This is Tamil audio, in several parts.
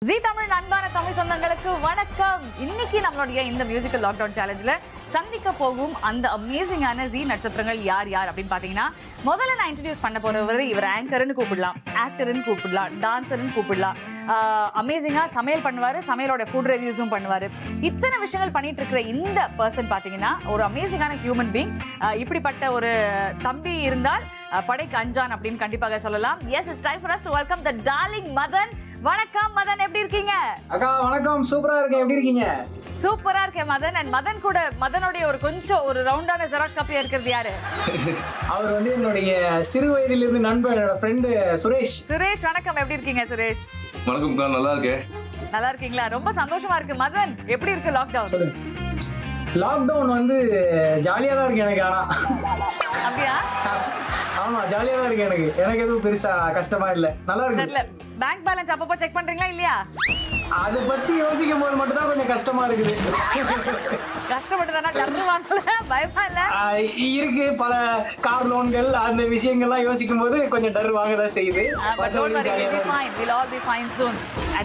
ஜீ தமிழ் அன்பான தமிழ் சொந்தங்களுக்கு வணக்கம். இன்னைக்கு நம்மளுடைய இந்த மியூசிக்கல் லாக்டவுன் சேலஞ்சில் சந்திக்க போகும் அந்த அமேசிங்கான ஜீ நட்சத்திரங்கள் யார் யார் அப்படின்னு பார்த்தீங்கன்னா, முதல்ல நான் இன்ட்ரடியூஸ் பண்ண போறவர் இவர் ஆங்கர்னு கூப்பிடலாம், ஆக்டர்னு கூப்பிடலாம், டான்சர்னு கூப்பிடலாம். அமேசிங்காக சமையல் பண்ணுவார், சமையலோட ஃபுட் ரிவ்யூஸும் பண்ணுவார். இத்தனை விஷயங்கள் பண்ணிட்டு இருக்கிற இந்த பர்சன் பார்த்தீங்கன்னா ஒரு அமேசிங்கான ஹியூமன் பீங். இப்படிப்பட்ட ஒரு தம்பி இருந்தால் படைக்கு அஞ்சான் அப்படின்னு கண்டிப்பாக சொல்லலாம். Yes, it's time for us to welcome the darling Madan. வணக்கம் மதன், எப்படி இருக்கீங்க? அக்கா வணக்கம், சூப்பரா இருக்கேன். எப்படி இருக்கீங்க? சூப்பரா இருக்கேன் மதன். அண்ட் மதன் கூட மதனுடைய ஒரு கொஞ்சம் ஒரு ரவுண்டான ஜெராக்ஸ் காப்பியா இருக்கிறது யாரு? அவர் வந்து என்னுடைய சிறு வயதிலிருந்து நண்பர், என்னோட ஃப்ரெண்டு சுரேஷ். சுரேஷ் வணக்கம், எப்படி இருக்கீங்க சுரேஷ்? வணக்கம், நல்லா இருக்கேன். நல்லா இருக்கீங்களா? ரொம்ப சந்தோஷமா இருக்கு. மதன், எப்படி இருக்கு லாக்டவுன்? சொல்லுங்க. லாக்டவுன் வந்து ஜாலியா தான் இருக்கு எனக்கு. ஆனா அப்படியா? ஆமா, ஜாலியா தான் இருக்கு எனக்கு. எனக்கு எதுவும் பெருசா கஷ்டமா இல்ல, நல்லா இருக்கு. பேங்க் பேலன்ஸ் அப்பப்போ செக் பண்றீங்களா இல்லையா? அதை பத்தி யோசிக்கும் போது மட்டும் தான் கொஞ்சம் கஷ்டமா இருக்குது. கஷ்டப்பட்டு தானே டர்னுவாங்கல, பயமா இல்ல? இருக்கு, பல கார் லோன்கள் அந்த விஷயங்கள்லாம் யோசிக்கும் போது கொஞ்சம் டர் வாங்கதான் செய்யுது.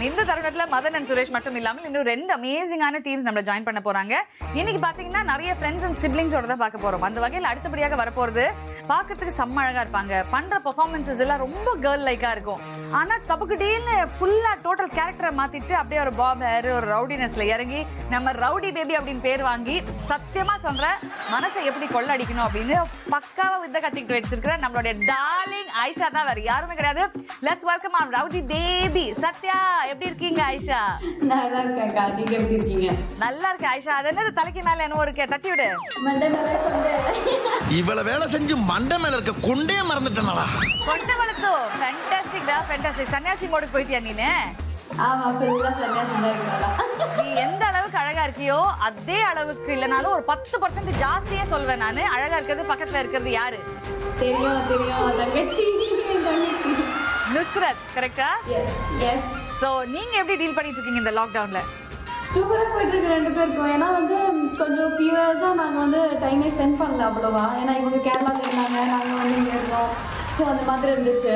இந்த தருணத்துல மதன் அண்ட் சுரேஷ் மட்டும் இல்லாமல் இன்னும் ரெண்டு அமேசிங்கான டீம்ஸ் நம்ம ஜாயின் பண்ண போறாங்க. இன்னைக்கு பாத்தீங்கன்னா நிறைய ஃப்ரெண்ட்ஸ் அண்ட் சிப்லிங்ஸோட தான் பார்க்க போறோம். அந்த வகையில் அடுத்தபடியாக வரப்போறது பாக்கிறதுக்கு செம்ம அழகா இருப்பாங்க. பண்ற பெர்ஃபார்மன்ஸஸ் எல்லாம் ரொம்ப கேர்ள் லைக்கா இருக்கும். ஆனா தப்புக்கிட்டேன்னு ஃபுல்லா டோட்டல் கேரக்டரை மாத்திட்டு அப்படியே ஒரு பாப் ஹேர், ஒரு ரவுடினஸ்ல இறங்கி நம்ம ரவுடி பேபி அப்படின்னு பேர் வாங்கி சத்தியமா சொல்ற மனசை எப்படி கொள்ள அடிக்கணும் அப்படின்னு பக்காவா வித்த கட்டிக்கிட்டு வச்சிருக்கிற நம்மளுடைய டார்லிங் ஆயிஷா தான், வேற யாருமே கிடையாது. Let's welcome our rowdy baby Sathya. எப்படி இருக்கீங்க ஆயிஷா? நல்லா இருக்கேன்க்கா, நீங்க எப்படி இருக்கீங்க? நல்லா இருக்கு ஆயிஷா. அது என்னது தலைக்கு மேல என்ன இருக்கு? தட்டி விடு. மண்டை மேல கொண்டு இவ்வளவு வேலை செஞ்சு மண்டை மேல இருக்க கொண்டே மறந்துட்டேனடா. கொண்டு வளர்த்தோ ஃபேண்டாஸ்டிக்டா, ஃபேண்டாஸ்டிக். சன்னியாசி மோடுக்கு போயிட்டியா நீனு? ஆமா, ஃபுல்லா சன்னியாசி தான். நீ எந்த அளவுக்கு அழகா இருக்கியோ அதே அளவுக்கு இல்லனாலும் ஒரு 10% ஜாஸ்தியே சொல்வேன் நானு. அழகா இருக்கிறது பக்கத்துல இருக்கிறது யாரு? தெரியும் தெரியும், தங்கச்சி. நுஸ்ரத், கரெக்டா? எஸ். சோ நீங்க எப்படி டீல் பண்ணிட்டு இருக்கீங்க இந்த லாக்டவுன்ல? சூப்பரா போயிட்டு இருக்கு ரெண்டு பேருக்கும். ஏன்னா வந்து கொஞ்சம் ஃபியூ இயர்ஸா நாங்க வந்து டைமே ஸ்பெண்ட் பண்ணல அவ்வளவா. ஏன்னா இவங்க கேரளாவில் இருந்தாங்க, நாங்க வந்து இங்க இருந்தோம். ஸோ அந்த மாதிரி இருந்துச்சு.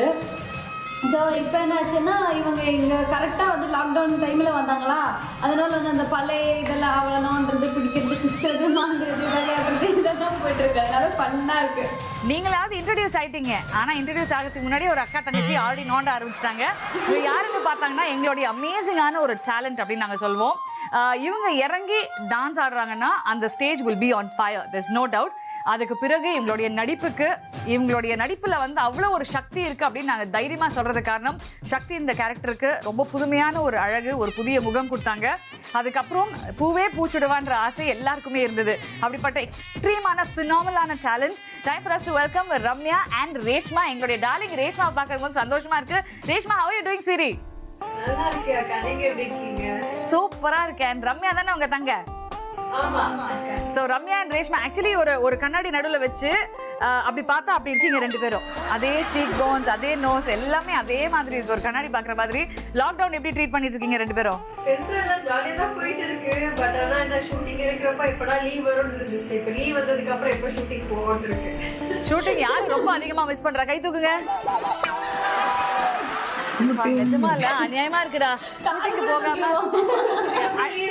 ஸோ இப்போ என்ன ஆச்சுன்னா, இவங்க இங்கே கரெக்டாக வந்து லாக்டவுன் டைமில் வந்தாங்களா, அதனால வந்து அந்த பழைய இதெல்லாம் அவ்வளோன்றது, பிடிக்கிறது, பிடிச்சது, வாங்குறது, விளையாடுறது, இதெல்லாம் போயிட்டுருக்கு. அதனால ஃபன்னாக இருக்குது. நீங்களாவது இன்ட்ரடியூஸ் ஆயிட்டீங்க. ஆனா இன்ட்ரடியூஸ் ஆகிறதுக்கு முன்னாடி ஒரு அக்கா தங்கச்சி ஆல்ரெடி நோண்ட ஆரம்பிச்சிட்டாங்க. இவங்க யாருன்னு பார்த்தாங்கன்னா எங்களுடைய அமேசிங்கான ஒரு டேலண்ட் அப்படின்னு நாங்கள் சொல்வோம். இவங்க இறங்கி டான்ஸ் ஆடுறாங்கன்னா அந்த stage will be on fire, there's no doubt. அதுக்கு பிறகு இவங்களுடைய நடிப்புல வந்து அவ்வளோ ஒரு சக்தி இருக்கு அப்படின்னு நாங்கள் தைரியமா சொல்றது காரணம், சக்தி இந்த கேரக்டருக்கு ரொம்ப புதுமையான ஒரு அழகு, ஒரு புதிய முகம் கொடுத்தாங்க. அதுக்கப்புறம் பூவே பூச்சுடுவான்ற ஆசை எல்லாருக்குமே இருந்தது. அப்படிப்பட்ட எக்ஸ்ட்ரீமான ஃபினாமினலான talent. Time for us to welcome Ramya and Reshma. எங்களுடைய டார்லிங் ரேஷ்மா பார்க்கும்போது சந்தோஷமா இருக்கு. Reshma, how are you doing sweetie? நல்லா இருக்கு அக்கா, நீங்க எப்படி இருக்கீங்க? சூப்பரா இருக்கேன். ரம்யா தானே உங்க தங்க? So Ramya and Reshma actually ஒரு கண்ணாடி நடுவில் வச்சு அப்படி பார்த்தா அப்படி இருக்கீங்க ரெண்டு பேரும். அதே சீக் போன்ஸ், அதே நோஸ், எல்லாமே அதே மாதிரி இருக்கு, ஒரு கண்ணாடி பாக்குற மாதிரி. லாக்டவுன் எப்படி ட்ரீட் பண்ணிட்டு இருக்கீங்க ரெண்டு பேரும்? பெருசா எல்லாம் ஜாலியா தான் போயிட்டு இருக்கு. பட் ஆனா இந்த ஷூட்டிங் இருக்கிறப்ப எப்படா லீவ் வரும்னு இருந்துச்சு. இப்ப லீவ் வந்ததுக்கு அப்புறம் எப்ப ஷூட்டிங் போகணும்னு இருக்கு. ஷூட்டிங் யார் ரொம்ப அதிகமா மிஸ் பண்றா? கை தூக்குங்க. நிஜமா இல்ல, அநியாயமா இருக்குடா. ஷூட்டிங்க்கு போகாம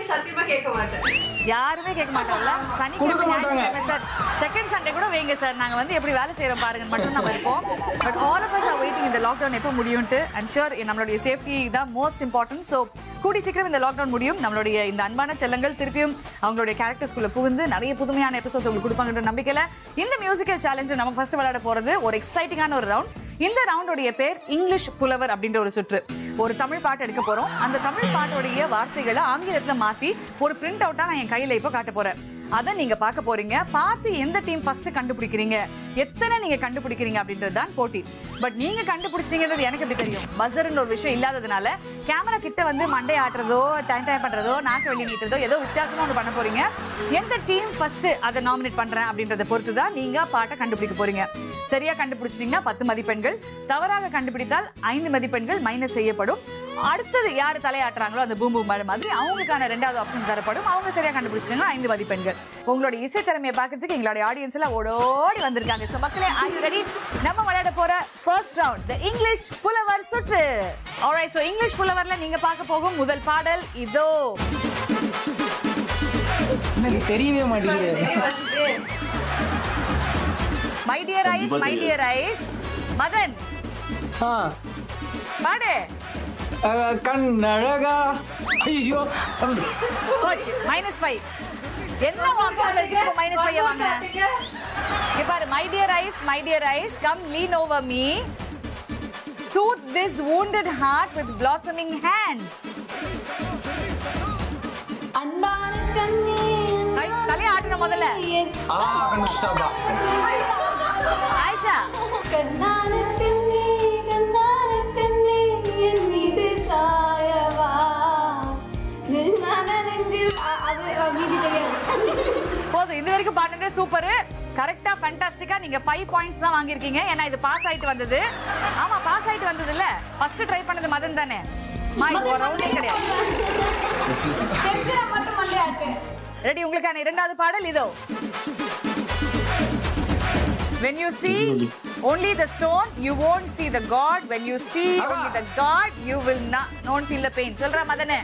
சத்தியமா கேட்க மாட்டேன், யாருமே கேட்க மாட்டாங்கல்ல. சனிக்கிழமை சார், செகண்ட் சண்டே கூட வைங்க சார், நாங்க வந்து எப்படி வேலை செய்யறோம் பாருங்க மட்டும் நம்ம இருப்போம். But all of us are waiting இந்த லாக்டவுன் எப்போ முடியும்ட்டு. அண்ட் ஷூர் நம்மளுடைய சேஃப்டி தான் மோஸ்ட் இம்பார்ட்டன்ட். ஸோ கூடி சீக்கிரம் இந்த லாக்டவுன் முடியும். நம்மளுடைய இந்த அன்பான செல்லங்கள் திருப்பியும் அவங்களுடைய கேரக்டர்ஸ்குள்ள புகுந்து நிறைய புதுமையான எபிசோட்ஸ் உங்களுக்கு கொடுப்பாங்கன்ற நம்பிக்கையில இந்த மியூசிக்கல் சேலஞ்சு நம்ம ஃபர்ஸ்ட் விளையாட போறது ஒரு எக்ஸைட்டிங்கான ஒரு ரவுண்ட். இந்த ரவுண்டோடைய பேர் இங்கிலீஷ் புலவர் அப்படின்ற ஒரு சுற்று. ஒரு தமிழ் பாட்டு எடுக்க போறோம். அந்த தமிழ் பாட்டோடைய வார்த்தைகளை ஆங்கிலத்துல மாத்தி ஒரு பிரிண்ட் அவுட்டா நான் என் கையில இப்போ காட்ட போறேன். அதை நீங்க பார்க்க போறீங்க. பார்த்து எந்த டீம் ஃபர்ஸ்ட் கண்டுபிடிக்கிறீங்க, எத்தனை நீங்க கண்டுபிடிக்கிறீங்க அப்படின்றது தான் போட்டி. பட் நீங்க கண்டுபிடிச்சீங்கிறது எனக்கு எப்படி தெரியும்? பஸர்னு ஒரு விஷயம் இல்லாததுனால கேமரா கிட்ட வந்து மண்டை ஆட்டுறதோ, டைம் பண்றதோ, நாக்கு வெளியே நீட்டுறதோ ஏதோ வித்தியாசமா ஒன்று பண்ண போறீங்க. எந்த டீம் ஃபர்ஸ்ட் அதை நாமினேட் பண்றேன் அப்படின்றத பொறுத்து தான் நீங்க பாட்டை கண்டுபிடிக்க போறீங்க. சரியா கண்டுபிடிச்சிட்டீங்கன்னா 10 மதிப்பெண்கள், தவறாக கண்டுபிடித்தால் 5 மதிப்பெண்கள் மைனஸ் செய்யப்படும். அடுத்தது யார் தலையாட்டுறாங்களோ அந்த பூம் பூம் மாதிரி அவங்களுக்கான 2வது ஆப்ஷன் தரப்படும். அவங்க சரியா கண்டுபிடிச்சிட்டாங்கன்னா 5 மதிப்பெண்கள். உங்களோட இசை திறமையை பார்க்கறதுக்கு எங்களுடைய ஆடியன்ஸ் எல்லாம் ஓடோடி வந்திருக்காங்க. ஸோ மக்களே, are you ready? நம்ம விளையாட போற ஃபர்ஸ்ட் ரவுண்ட் தி இங்கிலீஷ் புலவர் சுற்று. ஆல்ரைட், ஸோ இங்கிலீஷ் புலவர்ல நீங்க பார்க்க போகும் முதல் பாடல் இதோ. எனக்கு தெரியவே மாட்டேங்குது. My dear ice, my dear ice. Madan பாடு. கண்ணழகா. ஐயோ, கோச் -5. என்ன வாங்கல இருக்கு? -5 வாங்க. இங்க பாரு, my dear ice, my dear ice, come lean over me, soothe this wounded heart with blossoming hands. அன்பான கண்ணே, தலைய ஆட்டுன முதல்ல. கண்டுபிடிச்சிட்டாப்பா. ஆயிஷா. கண்ணான கண்ணே, கண்ணான கண்ணே, என் மீது சாயவா, நின்னான நெஞ்சில் அது மீதி தெரியாது. போதும், இது வரைக்கும் பாடுனதே சூப்பர். கரெக்டா, ஃபேண்டாஸ்டிக்கா. நீங்க 5 பாயிண்ட்ஸ் தான் வாங்கியிருக்கீங்க. ஏன்னா இது பாஸ் ஆயிட்டு வந்தது. ஆமா, பாஸ் ஆயிட்டு வந்தது இல்ல. ஃபர்ஸ்ட் ட்ரை பண்ணது மதன் தானே. ஒரு ரவுண்டே கிடையாது. மட்டும் மண்டையாட்டு. ரெடி? உங்களுக்கான 2வது பாடல் இதோ. When you see only the stone, you won't see the God. When you see only the God, you will not feel the pain. சொல்றா மதனே.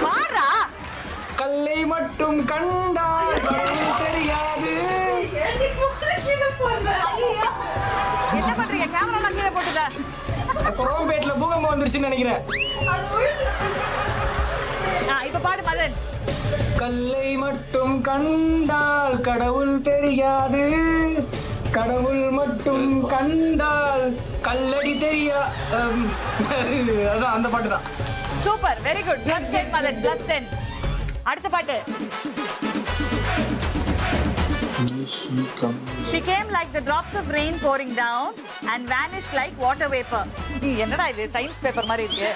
பாரா. கல்லை மட்டும் கண்டால் கடவுள் தெரியாது. என்ன பண்றீங்க? கேமரா கீழே போட்டுதா? குரோம்பேட்ல பூகம்பம் வந்துருச்சுன்னு நினைக்கிறேன். இப்ப பாடு மதன். கல்லை மட்டும் கண்டால் கடவுள் தெரியாது, கடவுள் மட்டும் கண்டால் கல்லடி தெரியா. அதான் அந்த பாட்டு தான். Super, very good. +10 மதன், +10. அடுத்த பாட்டு. She came like the drops of rain pouring down and vanished like water vapor. என்னடா இது, சயின்ஸ் பேப்பர் மாதிரி இருக்கு.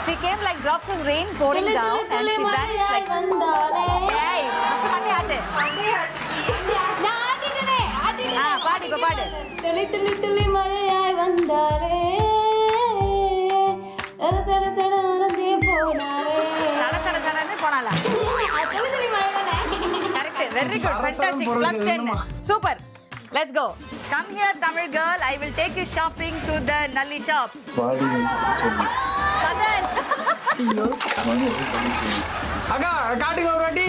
She came like drops of rain pouring down and she vanished like. ஏய், ஃபர்ஸ்ட் பண்ணி ஆட்டு. பாடு, இப்ப பாடு. துளி துளி துளி மழையாய் வந்தாலே, சட சட சட நடந்தே போனாலே. சட சட சடன்னு போனாலா? துளி துளி மழை தானே. Correct, very good, fantastic. +10. Super. Let's go. Come here, Tamil girl. I will take you shopping to the Nalli shop. Madan. அக்கா காட்டுங்க ஒரு வாட்டி.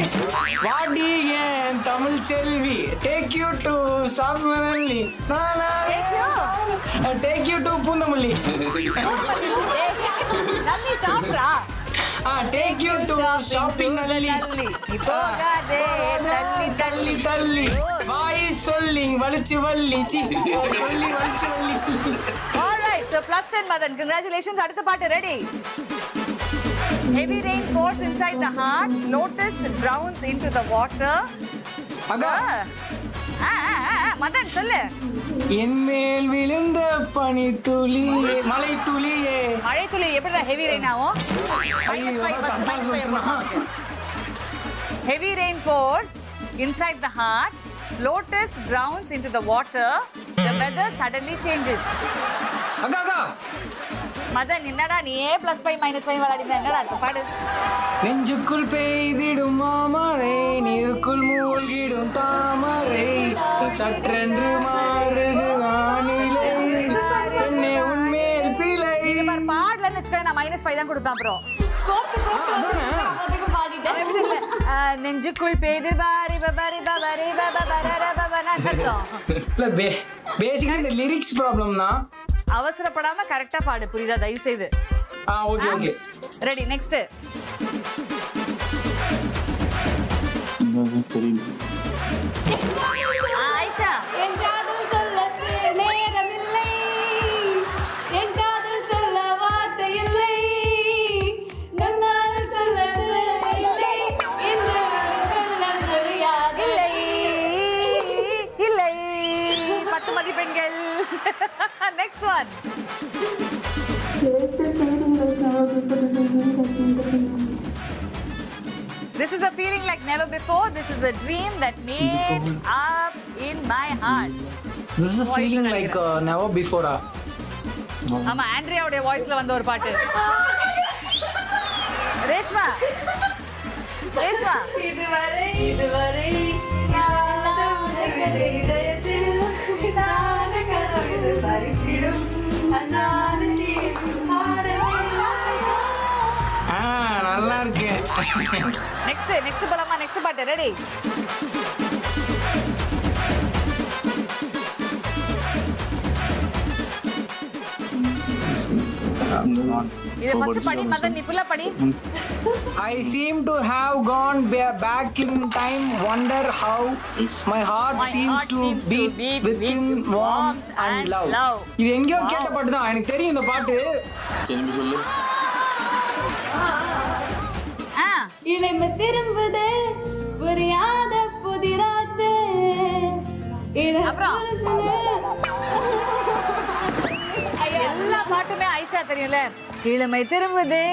வாடி ஏன் Tamil Selvi, take you to சார்மல்லி, take you to Poonamallee. Nalli shopரா. Take you to shopping Nalli. போகாதே தள்ளி தள்ளி தள்ளி வாய் சொல்லி வலிச்சு வள்ளி சொல்லி வலிச்சு Valli. Alright, so +10 Madan. Congratulations. அடுத்த பாட்டு ready. Heavy rain pours inside the heart, lotus drowns into the water. அக்கா மதன் சொல்லு. என் மேல் விழுந்த பனி துளி, மலை துளியே. மழை துளி எப்படி ஹெவி ரெயின் ஆகும்? Heavy rain pours inside the heart, lotus drowns into the water, the weather suddenly changes. அக்கா அக்கா மதன், என்னடா நீயே +5 -5 விளையாடினா என்னடா இருக்கு? பாடு. நெஞ்சுக்குள் பெய்திடும் மாமழை, நீருக்குள் மூழ்கிடும் தாமரை, சற்றென்று மாறுது வானிலை, என்னே உன்மேல் பிழை. பாடலன்னு வச்சுக்கோ, நான் -5 தான் கொடுப்பேன். அப்புறம் நெஞ்சுக்குள் பெய்து பாரி பாரி பாரி பேசிக்கலி இந்த லிரிக்ஸ் ப்ராப்ளம் தான். அவசரப்படாம கரெக்டா பாடு, புரியுதா? தயவு செய்து. Okay okay. Ready, next. Ayesha. என் காதல் சொல்ல நேரமில்லை, என் காதல் சொல்ல வார்த்தை இல்லை, கண்ணால் சொல்ல இல்லை, என்று சொல்ல தெரியாது. இல்லை 10 மதிப்பெண்கள். Next one. This is a feeling like never before. This is a dream that made up in my heart. This is a feeling like never before. ஆமா ஆண்ட்ரியாவுடைய வாய்ஸ்ல வந்த ஒரு பாட்டு. ரேஷ்மா இதுவரை இதயத்தில் பறித்திடும் நல்லா இருக்கு. நெக்ஸ்ட் போலாமா? நெக்ஸ்ட் பாட்டு ரெடி? இது ஃபர்ஸ்ட் படி மதன், நீ ஃபுல்லா படி. I seem to have gone back in time, wonder how my heart seems to beat within warmth and love. இது எங்கேயோ கேட்ட பாட்டு தான், எனக்கு தெரியும் இந்த பாட்டு. சொல்லு. இளமை திரும்புதே புரியாத புதிராச்சே. அப்புறம் எல்லா பாட்டுமே ஐஷா தெரியும்ல. இளமை திரும்புதே.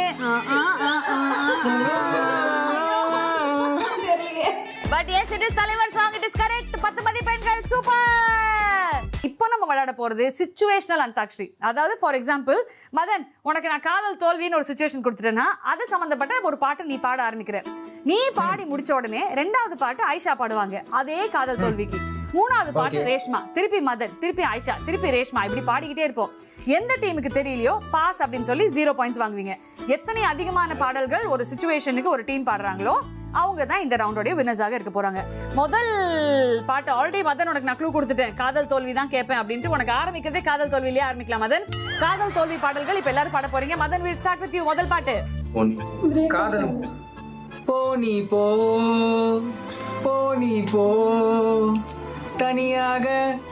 பட் எஸ் இட் இஸ் தலைவர் சாங், இட் இஸ் கரெக்ட். 10 மதிப்பெண்கள். சூப்பர். இப்போ நம்ம விளையாட போறது சிச்சுவேஷனல் அந்தாக்ஷரி. அதாவது ஃபார் எக்ஸாம்பிள் மதன், உனக்கு நான் காதல் தோல்வின்னு ஒரு சிச்சுவேஷன் கொடுத்துட்டேன்னா அது சம்பந்தப்பட்ட ஒரு பாட்டு நீ பாட ஆரம்பிக்கிற. நீ பாடி முடிச்ச உடனே 2வது பாட்டு ஐஷா பாடுவாங்க அதே காதல் தோல்விக்கு. 3வது பாட்டு ரேஷ்மா, திருப்பி மதன், திருப்பி ஐஷா, திருப்பி ரேஷ்மா, இப்படி பாடிக்கிட்டே இருப்போம். எந்த டீமுக்கு தெரியலையோ பாஸ் அப்படின்னு சொல்லி 0 பாயிண்ட்ஸ் வாங்குவீங்க. எத்தனை அதிகமான பாடல்கள் ஒரு சிச்சுவேஷனுக்கு ஒரு டீம் பாடுறாங்களோ அவங்க தான் இந்த ரவுண்டோட வின்னர்ஸாக இருக்க போறாங்க. முதல் பாட்டு ஆல்ரெடி மதன் உனக்கு நான் க்ளூ கொடுத்துட்டேன், காதல் தோல்வி தான் கேட்பேன் அப்படின்ட்டு. உனக்கு ஆரம்பிக்கிறதே காதல் தோல்வியிலே ஆரம்பிக்கலாம் மதன். காதல் தோல்வி பாடல்கள் இப்ப எல்லாரும் பாட போறீங்க. Madan will start with you. முதல் பாட்டு காதல். போனி போ போனி போ, தனியாக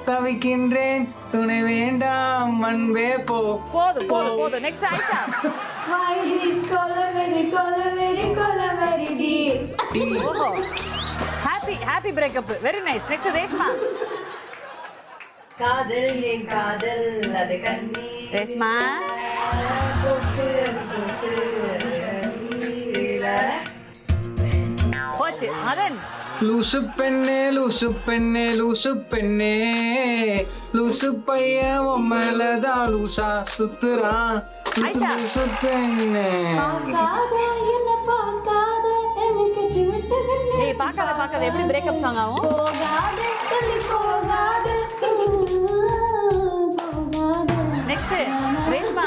தவிக்கின்றேன், துணை வேண்டாம் அன்பே போ. போதும் போதும் போதும். Next Aisha. Why this color very deep. ஓஹோ, happy breakup, very nice. Next Reshma. காதல் என் காதல் அது கண்ணீர். ரேஷ்மா. போச்சு மதன். லூசு பெண்ணே லூசு பெண்ணே லூசு பெண்ணே, லூசு பையன் உம்மலதான் லூசா சுத்துறான். லூசு லூசு பெண்ணே. ஏய் பார்க்காத எப்படி பிரேக்கப் சாங் ஆகும்? நெக்ஸ்ட் ரேஷ்மா.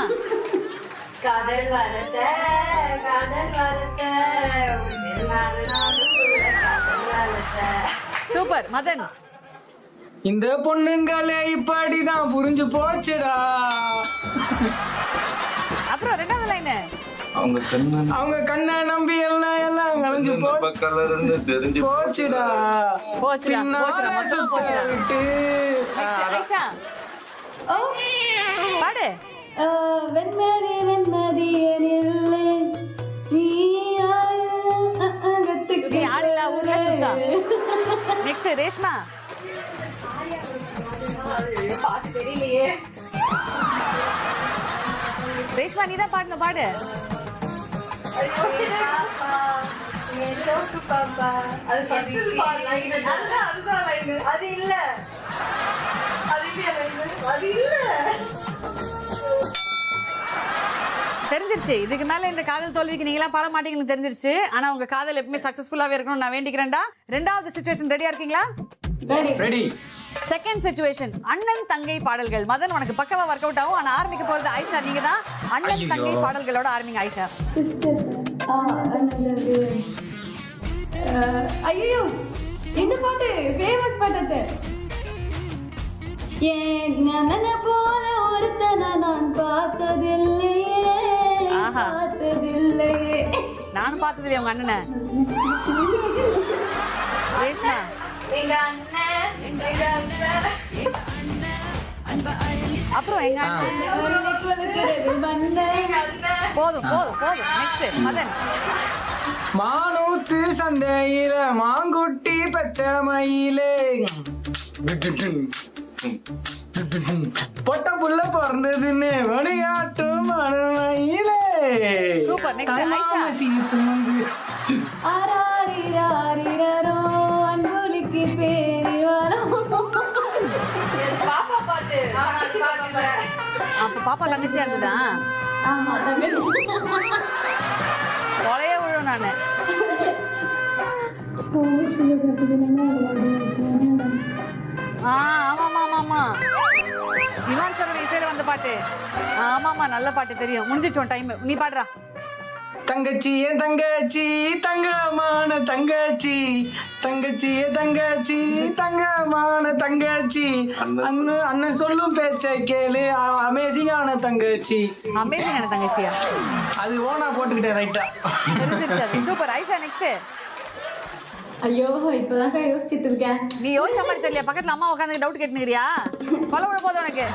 காதல் வரத சூப்பர். மதன். இந்த பொண்ணுங்களே இப்படிதான் புரிஞ்சு போச்சுடா. அப்புறம் 2வது லைன். அவங்க கண்ணை நம்பி எல்லாம் கலைஞ்சு போச்சுடா. விட்டு ஐஷா பாடு. வெண்மதி எனில்லை நீ ஆளா ஊர்ல சுத்தா. நெக்ஸ்ட் ரேஷ்மா. தெரியலையே. ரேஷ்மா நீ தான் பாடணும், பாடு. அது இல்ல. தெரிஞ்சிருச்சு. இதுக்கு மேல இந்த காதல் தோல்விக்கு நீங்க எல்லாம் பாட மாட்டீங்கன்னு தெரிஞ்சிருச்சு. ஆனா உங்க காதல் எப்பவுமே சக்சஸ்ஃபுல்லாவே இருக்கணும்னு நான் வேண்டிக்கிறேன்டா. 2வது சிச்சுவேஷன் ரெடியா இருக்கீங்களா? ரெடி. செகண்ட் சிச்சுவேஷன் அண்ணன் தங்கை பாடல்கள். மதன் உனக்கு பக்கவா ஒர்க் அவுட் ஆகும். ஆனா ஆரம்பிக்க போறது ஐஷா, நீங்க தான். அண்ணன் தங்கை பாடல்களோட ஆரம்பிங்க ஐஷா. ஐயோ இந்த பாட்டு ஃபேமஸ் பாட்டாச்சே. ஏன் ஞான போல ஒருத்தனை நான் பார்த்ததில்லையே. நானும் பார்த்ததில்லையே உங்க அண்ணனை. ரேஷ்மா. அப்புறம் எங்க போதும் போதும் போதும். நெக்ஸ்ட் மதன். மானூத்து சந்தையில மாங்குட்டி பெத்த மயிலே, பொட்ட புள்ள பிறந்ததுன்னு வழிகாட்டும் மயிலே. சூப்பர். நெக்ஸ்ட் ஐஷா. ஆராரிராரிரோ அன்புலிக்கு பேரி வரும். பாப்பா பாட்டு. அப்ப பாப்பா தங்கச்சியா இருந்ததா? ஆமா தங்கச்சி. கொலையே விழும் நானு. ஆமா இவான் சாரோட இசையில வந்த பாட்டு. ஆமாமா நல்ல பாட்டு தெரியும். முடிஞ்சிச்சோம் டைம். நீ பாடுறா. தங்கச்சி ஏன் தங்கச்சி தங்கமான தங்கச்சி தங்கச்சி ஏன் தங்கச்சி தங்கமான தங்கச்சி அண்ணன் சொல்லும் பேச்ச கேளு அமேசிங்கான தங்கச்சி. அமேசிங்கான தங்கச்சியா? அது ஓனா போட்டுக்கிட்டேன் ரைட்டா. தெரிஞ்சிருச்சு. சூப்பர். ஐஷா நெக்ஸ்ட். ஐயோ இப்பதான் யோசிச்சுட்டு இருக்கேன். நீ யோசிச்ச மாதிரி தெரியல. பக்கத்துல அம்மா உட்காந்து டவுட் கேட்டுக்கிறியா? கொலை விட போதும் உனக்கு.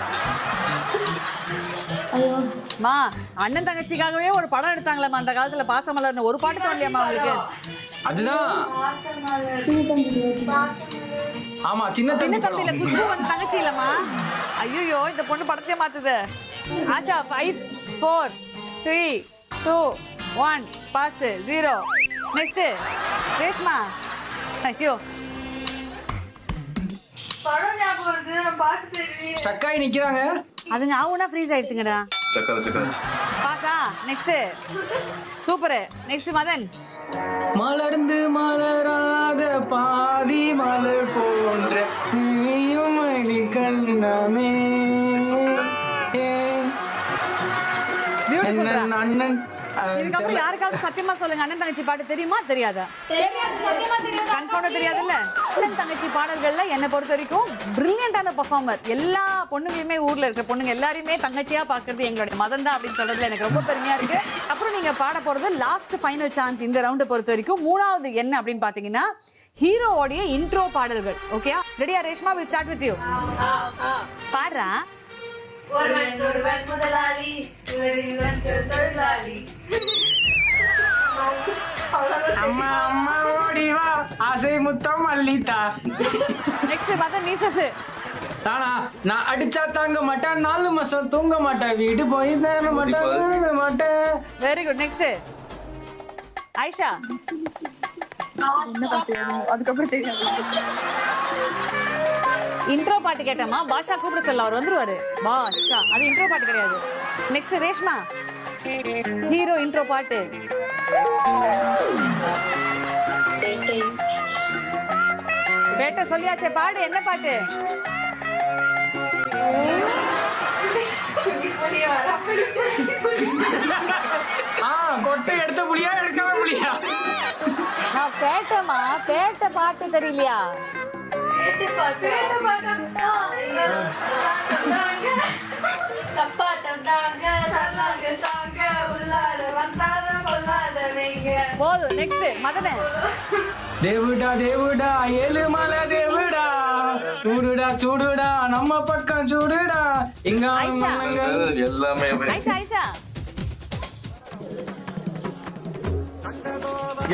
ஐயோ மா அண்ணன் தங்கச்சிக்காகவே ஒரு படம் எடுத்தாங்களேம்மா அந்த காலத்துல பாசமலர்னு. ஒரு பாட்டு தோணலையாம்மா உங்களுக்கு? அதுதான். ஆமா சின்ன சின்ன தம்பியில குஷ்பு வந்து தங்கச்சி இல்லம்மா. ஐயோ இந்த பொண்ணு படத்தையே மாத்துது. ஆஷா 5 4 3 2 1 பாஸ் 0. நெக்ஸ்ட் ரேஷ்மா. ஐயோ படம் ஞாபகம் வருது, பாட்டு தெரியும். ஸ்டக் ஆகி நிக்கிறாங்க. அதுங்க ஆவுனா ஃப்ரீஸ் ஆயிடுச்சுங்கடா. பாஸா? நெக்ஸ்ட். சூப்பர். நெக்ஸ்ட் மதன். மலர்ந்து மலராத பாதி மலர் போன்ற நீயும் கண்ணமே பியூட்டிஃபுல். அண்ணன் இதுக்கப்புறம் யாருக்காவது சத்தியமா சொல்லுங்க, அண்ணன் தங்கச்சி பாட்டு தெரியுமா தெரியாதா? கன்ஃபார்மா தெரியாதுல்ல. அண்ணன் தங்கச்சி பாடல்கள்ல என்னை பொறுத்த வரைக்கும் பிரில்லியண்டான பெர்ஃபார்மர். எல்லா பொண்ணுங்களுமே ஊர்ல இருக்கிற பொண்ணுங்க எல்லாரையுமே தங்கச்சியா பாக்குறது எங்களுடைய மதன் தான் அப்படின்னு சொல்றதுல எனக்கு ரொம்ப பெருமையா இருக்கு. அப்புறம் நீங்க பாட போறது லாஸ்ட் ஃபைனல் சான்ஸ் இந்த ரவுண்டை பொறுத்த வரைக்கும். மூணாவது என்ன அப்படின்னு பாத்தீங்கன்னா ஹீரோவோடைய இன்ட்ரோ பாடல்கள். ஓகே ரெடியா Reshma? Will start with you. பாடுறா. ஒருவன் முதலாளி தொழிலாளி. அம்மா அம்மா ஓடி வா ஆசை முத்தம் அள்ளித்தா. நெக்ஸ்ட் மதன் நீ சொல்லு. தானா நான் அடிச்சா தாங்க மாட்டேன், 4 மாசம் தூங்க மாட்டேன், வீடு போய் சேர மாட்டேன். Very good. நெக்ஸ்ட் ஐஷா. அதுக்கப்புறம் தெரியும். இன்ட்ரோ பாட்டு கேட்டமா பாஷா கூப்பிட சொல்ல அவர் வந்துருவாரு. பாஷா அது இன்ட்ரோ பாட்டு கிடையாது. நெக்ஸ்ட் ரேஷ்மா. ஹீரோ இன்ட்ரோ பாட்டு. பேட்ட சொல்லியாச்சே பாடு. என்ன பாட்டு? கொட்டை எடுத்த புளியா எடுக்காத புளியா? நான் பேட்டமா பேட்ட பாட்டு தெரியலையா? போதும். நெக்ஸ்ட் மதனே. தேவுடா தேவுடா ஏழு மலை தேவுடா சூடுடா சூடுடா நம்ம பக்கம் சூடுடா இங்க எல்லாமே ஐஷா ஐஷா.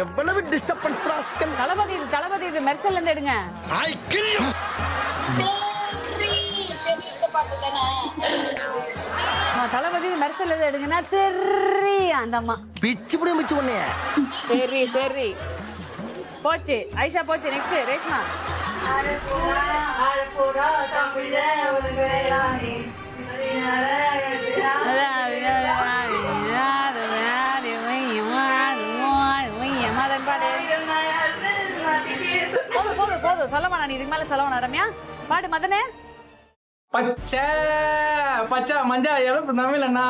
எவ்வளவு டிஸ்டர்பன்ஸ் ராஸ்கல். தளபதி தளபதி இது மெர்சல்ல இருந்து எடுங்க. ஐ கில் யூ. தளபதி மெர்சல்ல இருந்து எடுங்கன்னா தெரி அந்த அம்மா பிச்சு புடி மிச்சு ஒண்ணே. தெரி தெரி போச்சு. ஐஷா போச்சு. நெக்ஸ்ட் ரேஷ்மா. அரபோரா தமிழ உலகேரானே போதும் போதும் சொல்ல வேணாம். நீ இதுக்கு மேல சொல்ல வேணாம். ரம்யா பாடு. மதனே. பச்சை பச்சை மஞ்சா இழப்பு தமிழண்ணா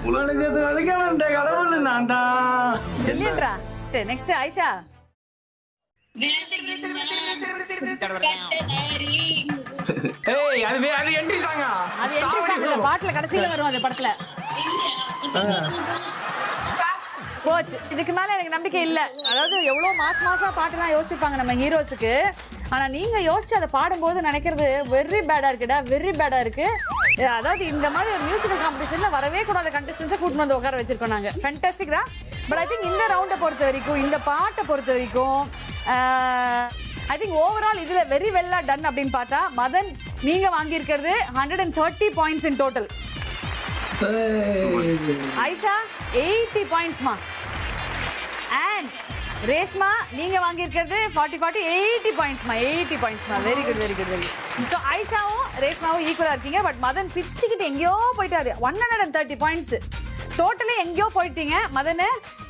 உலகத்து வரைக்க வந்த கடவுள் நான்டா. இல்லைன்றா. நெக்ஸ்ட் ஐஷா. ஏய் அது என்ட்ரி சாங்கா? அது என்ட்ரி சாங் இல்ல, பாட்டுல கடைசில வரும் அந்த படத்துல. போச்சு. இதுக்கு மேல எனக்கு நம்பிக்கை இல்ல. அதாவது எவ்வளவு மாசா பாட்டுலாம் யோசிச்சிருப்பாங்க நம்ம ஹீரோஸுக்கு. ஆனா நீங்க யோசிச்சு அதை பாடும்போது நினைக்கிறது வெரி பேடா இருக்குடா, வெரி பேடா இருக்கு. அதாவது இந்த மாதிரி ஒரு மியூசிக்கல் காம்படிஷன்ல வரவே கூடாத கண்டஸ்டன்ஸை கூட்டிட்டு வந்து உட்கார வச்சிருக்கோம் நாங்க. ஃபேண்டாஸ்டிக் தான். பட் ஐ திங்க் இந்த ரவுண்டை பொறுத்த வரைக்கும், இந்த பாட்டை பொறுத்த வரைக்கும் ஐ திங்க் ஓவரால் இதுல வெரி வெல்லா டன் அப்படின்னு பார்த்தா மதன் நீங்க வாங்கியிருக்கிறது 130 பாயிண்ட்ஸ் இன் டோட்டல். ஐஷா 80 பாயிண்ட்ஸ்மா. அண்ட் ரேஷ்மா நீங்க வாங்கி இருக்கிறது 80 பாயிண்ட்ஸ்மா 80 பாயிண்ட்ஸ்மா very good very good very good. So ஐஷாவும் ரேஷ்மாவும் ஈக்குவலா இருக்கீங்க. பட் மதன் பிச்சுக்கிட்டு எங்கேயோ போயிட்டாரு. 130 பாயிண்ட்ஸ் டோட்டலி எங்கேயோ போயிட்டீங்க மதன்.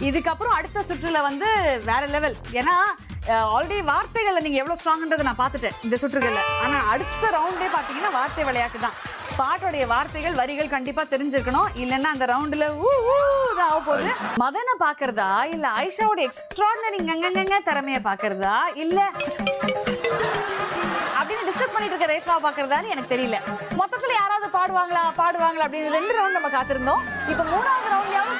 இதுக்கப்புறம் அடுத்த சுற்றுல வந்து வேற லெவல். ஏன்னா ஆல்ரெடி வார்த்தைகள்ல நீங்க எவ்வளவு ஸ்ட்ராங்ன்றதை நான் பார்த்துட்டேன் இந்த சுற்றுகள்ல. ஆனா அடுத்த ரவுண்டே பாத்தீங்கன்னா வார்த்தை விளையாட்டு தான். பாட்டோடைய வார்த்தைகள் வரிகள் கண்டிப்பா தெரிஞ்சிருக்கணும். இல்லன்னா அந்த ரவுண்ட்ல ஆக போகுது. மதனை பாக்குறதா இல்ல ஐஷாவோட எக்ஸ்ட்ராடனரி திறமைய பாக்குறதா இல்ல அப்படின்னு டிஸ்கஸ் பண்ணிட்டு இருக்க ரேஷ்மாவை பாக்குறதான்னு எனக்கு தெரியல. மொத்தத்துல யாராவது பாடுவாங்களா அப்படின்னு 2 ரவுண்ட் நம்ம காத்திருந்தோம். இப்ப 3வது ரவுண்ட்லயாவது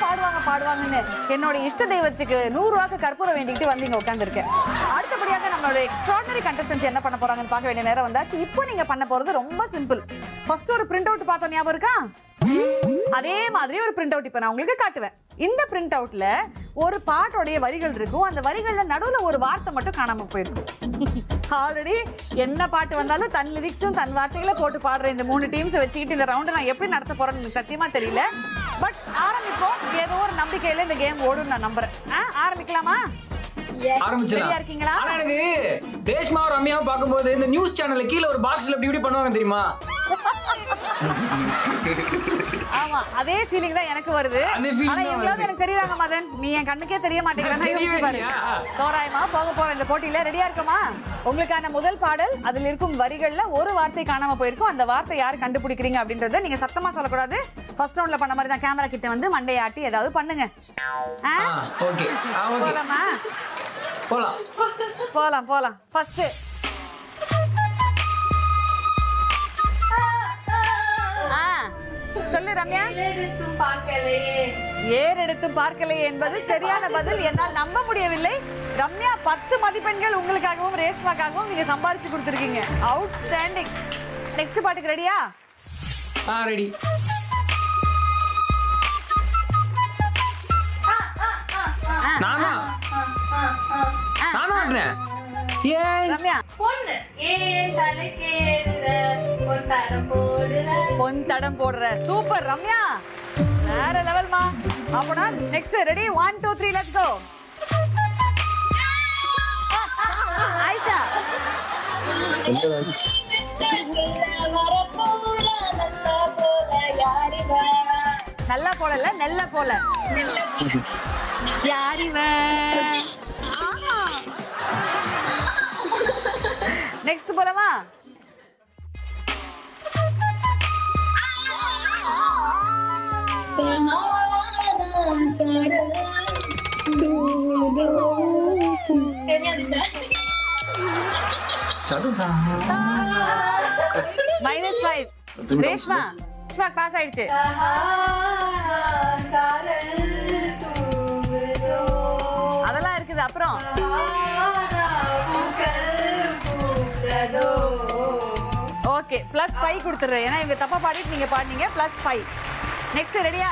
பாடுவாங்கன்னு என்னோட இஷ்ட தெய்வத்துக்கு 100 ரூபாய்க்கு கற்பூரம் வேண்டிக்கிட்டு வந்து இங்க உட்காந்துருக்கேன். அடுத்தபடியாக நம்மளோட எக்ஸ்ட்ராடனரி கண்டஸ்டன்ஸ் என்ன பண்ண போறாங்கன்னு பார்க்க வேண்டிய நேரம் வந்தாச்சு. இப்போ நீங்க பண்ண போறது ரொம்ப சிம்பிள். ஃபர்ஸ்ட் ஒரு பிரிண்ட் அவுட் பார்த்தோம், ஞாபகம் இருக்கா? அதே மாதிரி ஒரு பிரிண்ட் அவுட் இப்ப நான் உங்களுக்கு காட்டுவேன். இந்த பிரிண்ட் அவுட்ல ஒரு பாட்டோடைய வரிகள் இருக்கும். அந்த வரிகள்ல நடுவுல ஒரு வார்த்தை மட்டும் காணாம போயிருக்கும். ஆல்ரெடி என்ன பாட்டு வந்தாலும் தன் லிரிக்ஸும் தன் வார்த்தைகளை போட்டு பாடுற இந்த 3 டீம்ஸ் வச்சுக்கிட்டு இந்த ரவுண்டை நான் எப்படி நடத்த போறேன்னு சத்தியமா தெரியல. பட் ஆரம்பிப்போம். ஏதோ ஒரு நம்பிக்கையில இந்த கேம் ஓடும் நான் நம்புறேன். ஆரம்பிக்கலாமா? ஆரம்பிச்சலாம். ஆனா எனக்கு ரேஷ்மா ரம்யாவை பார்க்கும்போது இந்த நியூஸ் சேனல்ல கீழ ஒரு பாக்ஸ்ல இப்படி பண்ணுவாங்க தெரியுமா? ஆமா, அதே ஃபீலிங் தான் எனக்கு வருது. ஆனா எவ்வளவு எனக்கு தெரியுறாங்க மதன், நீ என் கண்ணுக்கே தெரிய மாட்டேங்கிறேன். தோராயமா போக போற இந்த போட்டியில ரெடியா இருக்கமா? உங்களுக்கான முதல் பாடல், அதுல இருக்கும் வரிகள்ல ஒரு வார்த்தை காணாம போயிருக்கும். அந்த வார்த்தை யாரு கண்டுபிடிக்கிறீங்க அப்படின்றத நீங்க சத்தமா சொல்லக்கூடாது. ஃபர்ஸ்ட் ரவுண்ட்ல பண்ண மாதிரி தான். கேமரா கிட்ட வந்து மண்டையை ஆட்டி ஏதாவது பண்ணுங்க. போலாமா? போலாம். ஃபர்ஸ்ட் சொல்லு ரம்யா. ஏறெடுத்தும் பார்க்கலையே என்பது சரியான பதில். என்னால் நம்ப முடியவில்லை. ரம்யா 10 மதிப்பெண்கள் உங்களுக்காகவும் ரேஷ்மாக்காகவும் நீங்க சம்பாதிச்சு கொடுத்துருக்கீங்க. அவுட்ஸ்டாண்டிங். நெக்ஸ்ட் பாட்டுக்கு ரெடியா? ரெடி. நானா ரம்யா பொன் தடம் போடுற. சூப்பர் ரம்யா, வேற லெவல்மா. அப்பனா next ready? 1 2 3 let's go. Aisha நல்லா போல நெல்ல போல. யாரிவன்? நெக்ஸ்ட் போலாமா? -5. ரேஷ்மா பாஸ் ஆயிடுச்சு. அதெல்லாம் இருக்குது. அப்புறம் ஓகே, +5 கொடுத்துறேன். ஏன்னா இவங்க தப்பா பாடிட்டு நீங்க பாடுனீங்க. +5. நெக்ஸ்ட் ரெடியா?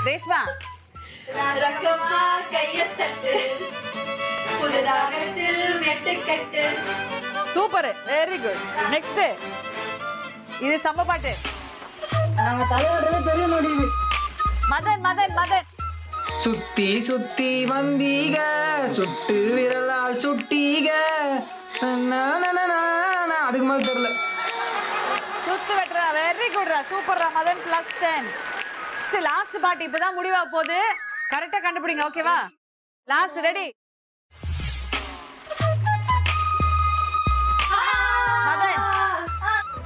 Reshma super, very good. Next இது சம்ப பாட்டு. மதன் சுத்தி சுத்தி வந்தீக சுட்டு விரலால் சுட்டீக. அதுக்கு மேல தெரியல. சுத்து வெட்டுறா. வெரி குட்ரா, சூப்பர்ரா மதன். +10. லாஸ்ட் பாட்டு இப்பதான் முடிவா போகுது. கரெக்டா கண்டுபிடிங்க. ஓகேவா? Last ready? மதன்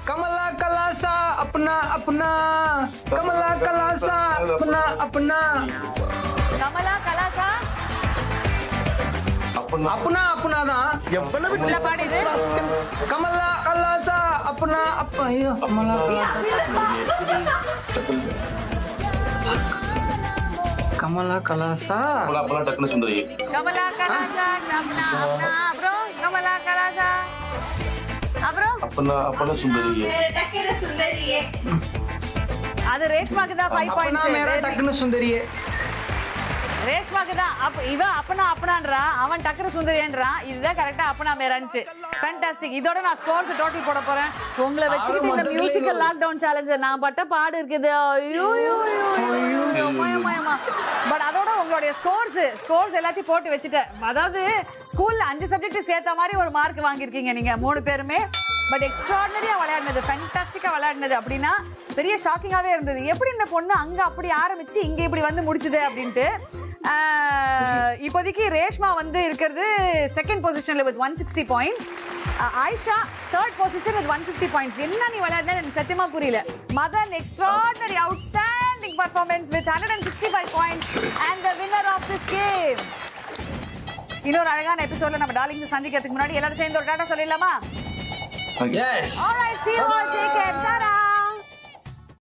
कमला कलासा अपना अपना कमला कलासा अपना अपना कमला कलासा अपना अपना अपना ना எவ்வளவு உள்ள பாடுது. कमला कलासा अपना अपना ஐயோ कमला कमला कलासा அப்பலாம் டக்குனு சுந்தரி कमला कलासा अपना अपना bro कमला कलासा அப்புறம் அப்பனா சுந்தரி அது ரேஷ்மாக்கு தான் 5 பாயிண்ட்ஸ். मेरा டக்குனு சுந்தரியே ரேஷ்மாக்கு தான். இவ அப்பனா அப்பனான்றா, அவன் டக்குனு சுந்தரியன்றான். இதுதான் கரெக்டா அப்பனா மேரான்ச்சு. ஃபேண்டாஸ்டிக். இதோட நான் ஸ்கோர்ஸ் டோட்டல் போட போறேன். உங்களை வச்சுக்கிட்டு இந்த மியூசிக்கல் லாக்டவுன் சேலஞ்ச் நான் பட்ட பாடு இருக்குது. ஐயோ பட் அதோட உங்களுடைய ஸ்கோர்ஸ் எல்லாத்தையும் போட்டு வச்சுட்டேன். அதாவது ஸ்கூல்ல 5 சப்ஜெக்ட் சேர்த்த மாதிரி ஒரு மார்க் வாங்கியிருக்கீங்க நீங்க 3 பேருமே. பட் எக்ஸ்ட்ராடனரியா விளையாடினது, ஃபேண்டாஸ்டிக்கா விளையாடினது அப்படின்னா பெரிய ஷாக்கிங்காவே இருந்தது. எப்படி இந்த பொண்ணு அங்க அப்படி ஆரம்பிச்சு இங்க இப்படி வந்து முடிச்சுது அப்படின்ட்டு. இப்போதைக்கு ரேஷ்மா வந்து இருக்கிறது செகண்ட் பொசிஷன்ல with 160 points. Ayesha third position with 150 points. என்ன நீ விளையாடுன எனக்கு சத்தியமா புரியல. Madan extraordinary outstanding performance with 165 points and the winner of this game. இன்னொரு அழகான எபிசோட்ல நம்ம டார்லிங்ஸ் சந்திக்கிறதுக்கு முன்னாடி எல்லாரும் சேர்ந்து ஒரு டாடா சொல்லிடலாமா? Yes. All right, see you all. Take care. Ta-da.